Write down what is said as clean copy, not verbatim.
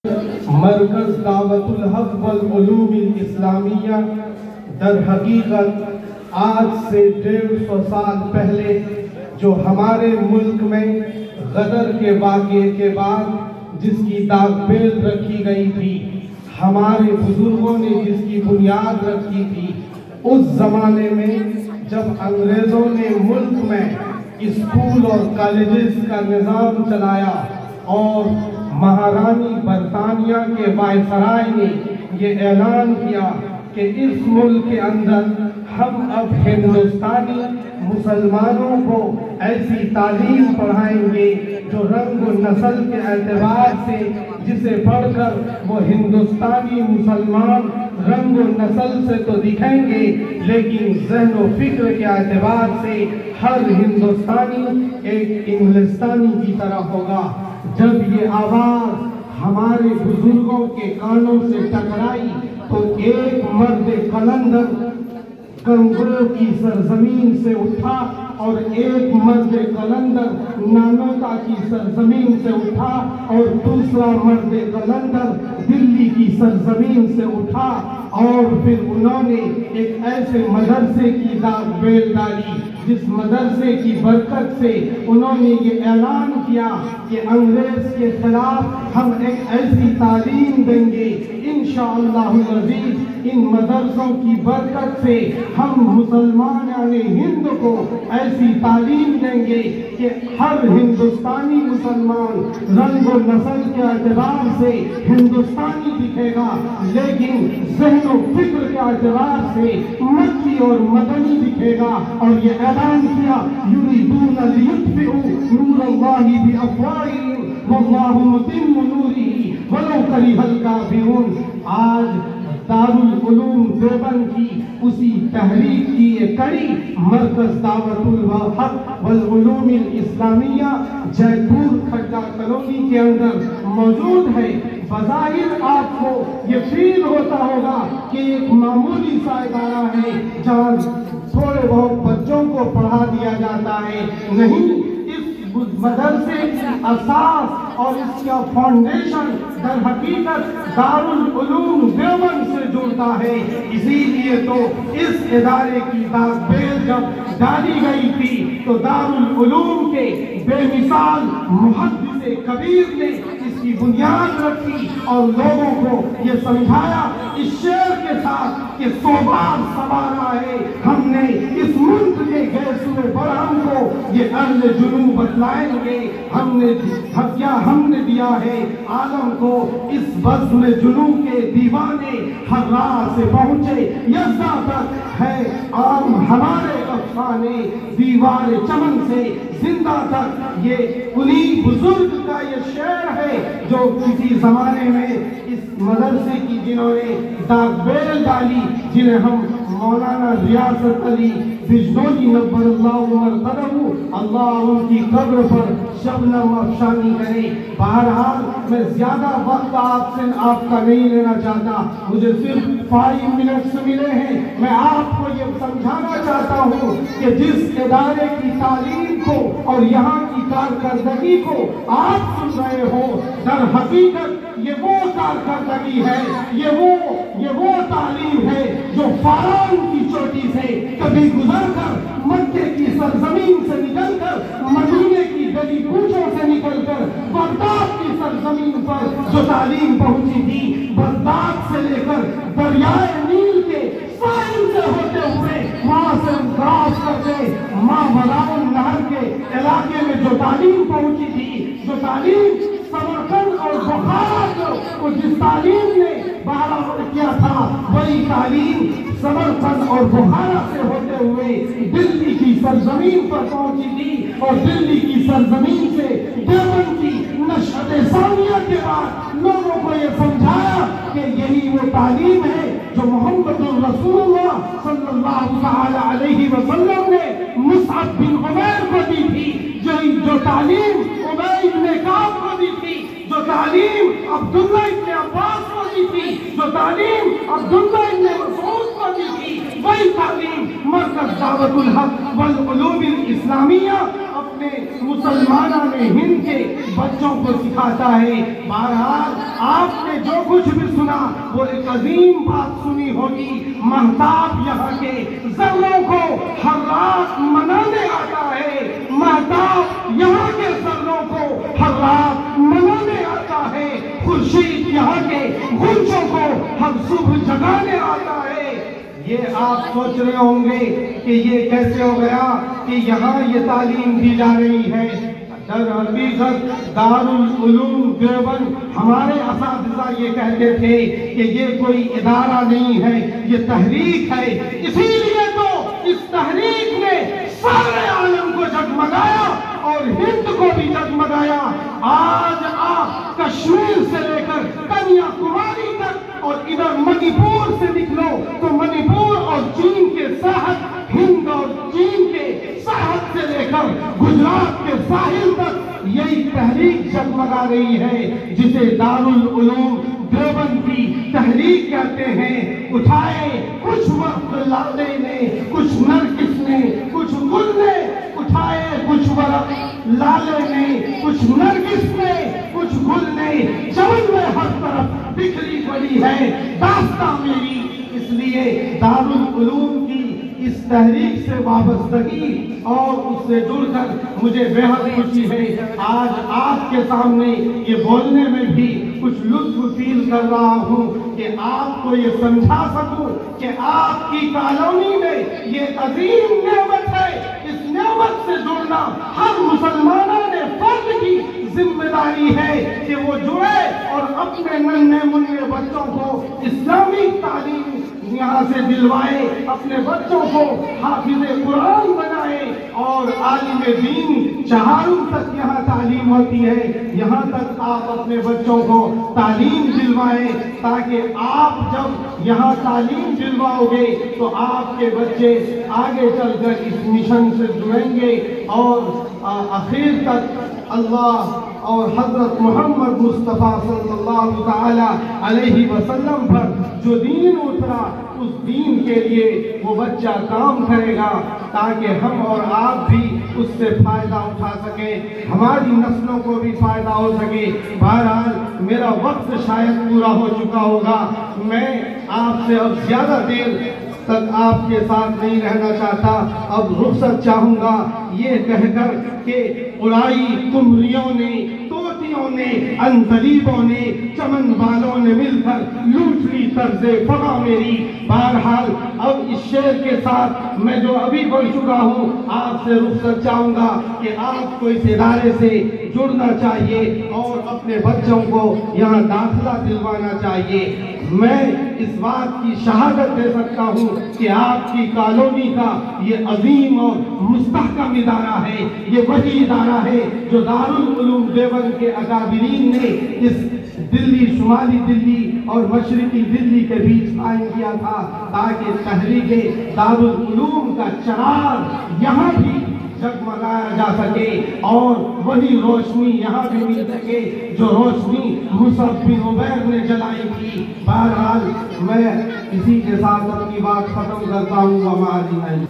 مرکز دعوت الحق والعلوم الاسلامیہ در حقیقت آج سے 150 سال پہلے جو ہمارے ملک میں غدر کے واقعے کے بعد جس کی داغ بیل رکھی گئی تھی، ہمارے بزرگوں نے جس کی بنیاد رکھی تھی، اس زمانے میں جب انگریزوں نے ملک میں اسکول اور کالجز کا نظام چلایا اور مہارانی برطانیہ کے وائسرائے نے یہ اعلان کیا کہ اس ملک کے اندر ہم اب ہندوستانی مسلمانوں کو ایسی تعلیم پڑھائیں گے جو رنگ و نسل کے اعتبار سے جسے پڑھ کر وہ ہندوستانی مسلمان رنگ و نسل سے تو دکھیں گے لیکن ذہن و فکر کے اعتبار سے ہر ہندوستانی ایک انگلستانی کی طرح ہوگا۔ جب یہ آواز ہمارے بزرگوں کے کانوں سے ٹکرائی تو ایک مرد قلندر کنگروں کی سرزمین سے اٹھا اور ایک مرد قلندر نانوتا کی سرزمین سے اٹھا اور دوسرا مرد قلندر دلی کی سرزمین سے اٹھا اور پھر انہوں نے ایک ایسے مدرسے کی داغ بیل ڈالی جس مدرسے کی برکت سے انہوں نے یہ اعلان کیا کہ انگریز کے خلاف ہم ایک ایسی تعلیم دیں گے انشاءاللہ العزیز۔ ان مدرسوں کی برکت سے ہم مسلمان یعنی ہند کو ایسی تعلیم دیں گے کہ ہر ہندوستانی مسلمان رنگ و نسل کے اعتبار سے ہندوستانی دکھے گا لیکن ذہن و فکر کے اعتبار سے مکی اور مدنی دکھے گا۔ اور یہ اعلان کیا یریدون لیطفئوا نور اللہ بافواہہم واللہ متم نورہ ولو کرہ الکافرون۔ آج دارالعلوم دیوبند کی اسی تحریک کی یہ کڑی مرکز دعوت الحق والعلوم الاسلامیہ جے پور کھڈا کالونی کے اندر موجود ہے۔ بظاہر آپ کو یہ فیل ہوتا ہوگا کہ ایک معمولی سا ادارہ ہے جہاں تھوڑے بہت بچوں کو پڑھا دیا جاتا ہے، نہیں، مدرسے کی اساس اور اس کا فاؤنڈیشن در حقیقت دارالعلوم دیوبند سے جڑتا ہے۔ اسی لیے تو اس ادارے کی داغ بیل جب ڈالی گئی تھی تو دارالعلوم کے بے مثال محدث کبیر نے اس کی بنیاد رکھی اور لوگوں کو یہ سمجھایا اس شعر کے ساتھ کہ سوبار سوارا ہے ہم نے اس ملک کے گیسوئے برہم کو یہ ارض جنوب بتلائیں گے، ہم نے دیا ہے عالم کو اس بزم جنوب کے دیوانے ہر راہ سے پہنچے یزدہ تک ہے عام ہمارے افسانے دیوار چمن سے زندہ تک۔ یہ انہی بزرگ کا یہ شعر ہے جو کسی زمانے میں اس مدرسے کی جنہوں نے داغ بیل ڈالی، جنہیں ہم مولانا ریاست علی بجنوری نبر اللہ مرتبہ اللہ ان کی قبر پر شبنم افشانی کرے۔ بہرحال میں زیادہ وقت آپ کا نہیں لینا چاہتا، مجھے صرف 5 منٹس ملے ہیں۔ میں آپ کو یہ سمجھانا چاہتا ہوں کہ جس ادارے کی تعلیم کو اور یہاں کی کارکردگی کو آپ سن رہے ہو، در حقیقت یہ وہ کارکردگی ہے، یہ وہ تعلیم ہے جو فاران کی چوٹی سے کبھی گزر کر مکے کی سرزمین سے نکل کر مدینے کی گلی کوچوں سے نکل کر بغداد کی سرزمین پر جو تعلیم پہنچی تھی، بغداد سے لے کر دریائے نیل کے ساحل سے ہوتے ہوئے وہاں سے کراس کرتے ماوراء نہر کے علاقے میں جو تعلیم پہنچی تھی، جو تعلیم سمرقند اور بخارا کو جس تعلیم نے برابر کیا تھا، وہی تعلیم سمرقند اور بخارا سے ہوتے ہوئے دلی کی سرزمین پر پہنچی تھی اور دلی کی سرزمین سے دیوبند کی نشأت ثانیہ کے بعد لوگوں کو یہ سمجھایا کہ یہی وہ تعلیم ہے جو محمد الرسول اللہ صلی اللہ علیہ وسلم نے مصعب بن عمیر کو دی تھی، جو تعلیم ابی بن کعب کو دی تھی، جو تعلیم عبداللہ ابن عباس کو دی تھی، جو تعلیم عبداللہ ابن مسعود کو دی تھی، وہی تعلیم مرکز دعوت الحق والعلوم الاسلامیہ اپنے مسلمانوں نے ہند کے بچوں کو سکھاتا ہے۔ بہرحال آپ نے جو کچھ بھی سنا وہ ایک عظیم بات سنی ہوگی، مہتاب یہاں کے ذروں کو ہر رات منانے آتا ہے، مہتاب یہاں کے ذروں کو ہر رات منانے آتا ہے، خورشید یہاں کے غنچوں کو ہر صبح جگانے آتا ہے۔ یہ آپ سوچ رہے ہوں گے کہ یہ کیسے ہو گیا کہ یہاں یہ تعلیم دی جا رہی ہے۔ در حقیقت دارالعلوم دیوبند ہمارے اساتذہ یہ کہتے تھے کہ یہ کوئی ادارہ نہیں ہے، یہ تحریک ہے، اسی لیے تو اس تحریک نے سارے عالم کو جگمگایا اور ہند کو بھی جگمگایا۔ آج آپ کشمیر سے لے کر کنیا کماری تک اور ادھر منی پور سے نکلو تو منی پور اور چین کے ساحل، ہند اور چین کے ساحل سے لے کر گجرات کے ساحل تک یہی تحریک جگمگا رہی ہے جسے دارالعلوم دیوبند کی تحریک کہتے ہیں۔ اٹھائے کچھ وقت لالے نے، کچھ نرگس نے، کچھ گل نے، اٹھائے کچھ ورق لالے نے، کچھ نرگس نے، کچھ گل نے، چمن میں ہر طرف بکھری پڑی ہے داستاں میری۔ اس لیے دارالعلوم کی اس تحریک سے وابستگی اور اس سے جڑ کر مجھے بے حد خوشی ہے۔ آج آپ کے سامنے یہ بولنے میں بھی کچھ لطف فیل کر رہا ہوں کہ آپ کو یہ سمجھا سکوں کہ آپ کی کالونی میں یہ عظیم نعمت ہے۔ اس نعمت سے جڑنا ہر مسلمانوں نے فرد کی ذمہ داری ہے کہ وہ جڑے اور اپنے ننھے منھے بچوں کو اسلامی تعلیم یہاں سے دلوائے، اپنے بچوں کو حافظ قرآن بنائے اور عالم دین چہارم تک یہاں تعلیم ہوتی ہے، یہاں تک آپ اپنے بچوں کو تعلیم دلوائیں تاکہ آپ جب یہاں تعلیم دلواؤ گے تو آپ کے بچے آگے چل کر اس مشن سے جڑیں گے اور آخر تک اللہ اور حضرت محمد مصطفیٰ صلی اللہ تعالی علیہ وسلم پر جو دین اترا اس دین کے لیے وہ بچہ کام کرے گا تاکہ ہم اور آپ بھی اس سے فائدہ اٹھا سکیں، ہماری نسلوں کو بھی فائدہ ہو سکے۔ بہرحال میرا وقت شاید پورا ہو چکا ہوگا، میں آپ سے اب زیادہ دیر تک آپ کے ساتھ نہیں رہنا چاہتا، اب رخصت چاہوں گا یہ کہہ کر کہ اڑائی قمریوں نے، طوطیوں نے، عندلیبوں نے، چمن بالوں نے مل کر لوٹ لی طرز فغاں میری۔ بہرحال اب اس شعر کے ساتھ میں جو ابھی پڑھ چکا ہوں آپ سے رخصت چاہوں گا کہ آپ کو اس ادارے سے جڑنا چاہیے اور اپنے بچوں کو یہاں داخلہ دلوانا چاہیے۔ میں اس بات کی شہادت دے سکتا ہوں کہ آپ کی کالونی کا یہ عظیم اور مستحکم ادارہ ہے، یہ وہی ادارہ ہے جو دارالعلوم دیوبند کے اکابرین نے اس دلی، شمالی دلی اور مشرقی دلی کے بیچ قائم کیا تھا تاکہ تحریک دارالعلوم کا چراغ یہاں بھی جگمگایا جا سکے اور وہی روشنی یہاں بھی مل سکے جو روشنی مصعب بن عمیر نے جلائی تھی۔ بہرحال میں اسی کے ساتھ اپنی بات ختم کرتا ہوں۔